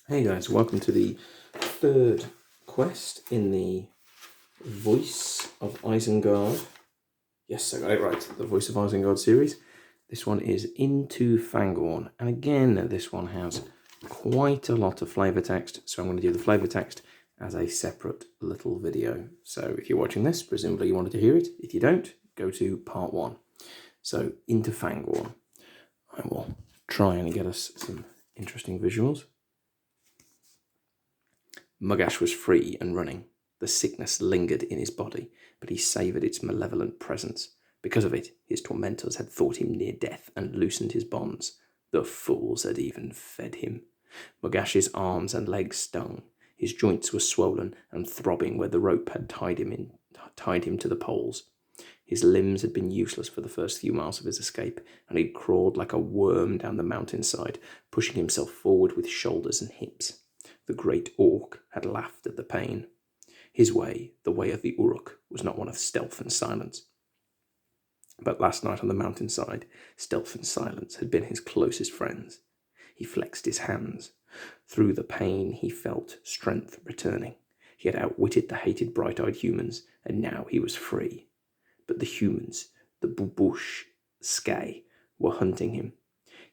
Hey guys, welcome to the third quest in the Voice of Isengard. Yes, I got it right, the Voice of Isengard series. This one is Into Fangorn, and again, this one has quite a lot of flavour text, so I'm going to do the flavour text as a separate little video. So if you're watching this, presumably you wanted to hear it. If you don't, go to part 1. So, Into Fangorn. I will try and get us some interesting visuals. Mugash was free and running. The sickness lingered in his body, but he savoured its malevolent presence. Because of it, his tormentors had thought him near death and loosened his bonds. The fools had even fed him. Mugash's arms and legs stung. His joints were swollen and throbbing where the rope had tied him to the poles. His limbs had been useless for the first few miles of his escape, and he crawled like a worm down the mountainside, pushing himself forward with shoulders and hips. The great orc had laughed at the pain. His way, the way of the Uruk, was not one of stealth and silence. But last night on the mountainside, stealth and silence had been his closest friends. He flexed his hands. Through the pain he felt strength returning. He had outwitted the hated bright-eyed humans, and now he was free. But the humans, the Bubush Skay, were hunting him.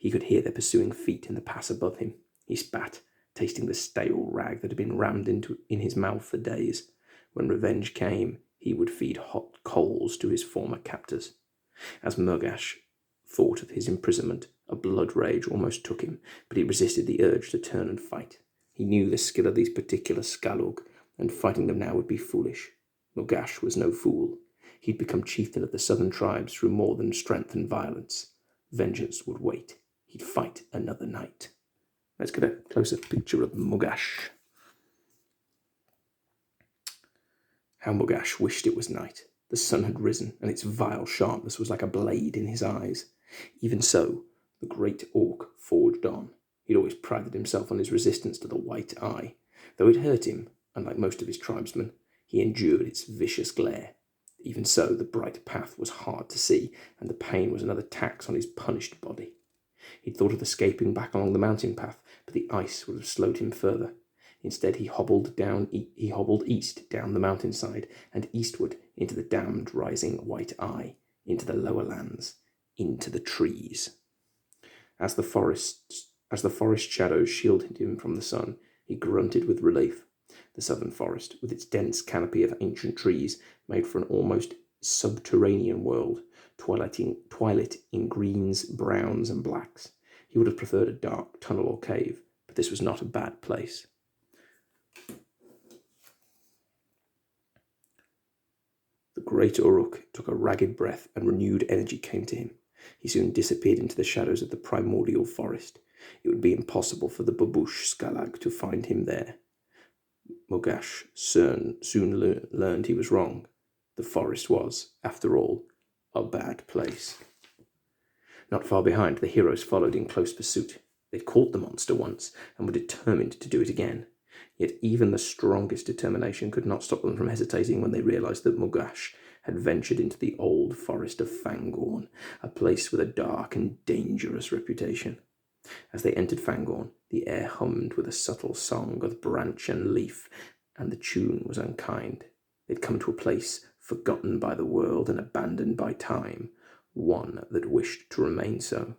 He could hear their pursuing feet in the pass above him. He spat, tasting the stale rag that had been rammed in his mouth for days. When revenge came, he would feed hot coals to his former captors. As Mugash thought of his imprisonment, a blood rage almost took him, but he resisted the urge to turn and fight. He knew the skill of these particular Skalug, and fighting them now would be foolish. Mugash was no fool. He'd become chieftain of the southern tribes through more than strength and violence. Vengeance would wait. He'd fight another night. Let's get a closer picture of Mugash. How Mugash wished it was night. The sun had risen, and its vile sharpness was like a blade in his eyes. Even so, the great orc forged on. He'd always prided himself on his resistance to the white eye. Though it hurt him, unlike most of his tribesmen, he endured its vicious glare. Even so, the bright path was hard to see, and the pain was another tax on his punished body. He'd thought of escaping back along the mountain path, but the ice would have slowed him further. Instead, he hobbled east down the mountainside and eastward into the damned rising white eye, into the lower lands, into the trees. As the forest shadows shielded him from the sun, he grunted with relief. The southern forest, with its dense canopy of ancient trees, made for an almost subterranean world, twilight in greens, browns, and blacks. He would have preferred a dark tunnel or cave, but this was not a bad place. The great Uruk took a ragged breath, and renewed energy came to him. He soon disappeared into the shadows of the primordial forest. It would be impossible for the Babush Skalag to find him there. Mugash soon learned he was wrong. The forest was, after all, a bad place. Not far behind, the heroes followed in close pursuit. They'd caught the monster once, and were determined to do it again. Yet even the strongest determination could not stop them from hesitating when they realized that Mugash had ventured into the old forest of Fangorn, a place with a dark and dangerous reputation. As they entered Fangorn, the air hummed with a subtle song of branch and leaf, and the tune was unkind. They'd come to a place forgotten by the world and abandoned by time, one that wished to remain so.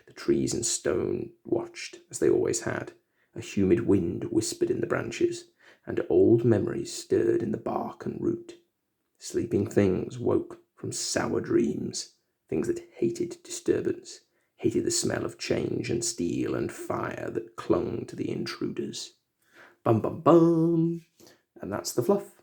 The trees and stone watched, as they always had. A humid wind whispered in the branches, and old memories stirred in the bark and root. Sleeping things woke from sour dreams, things that hated disturbance, hated the smell of change and steel and fire that clung to the intruders. Bum bum bum! And that's the fluff.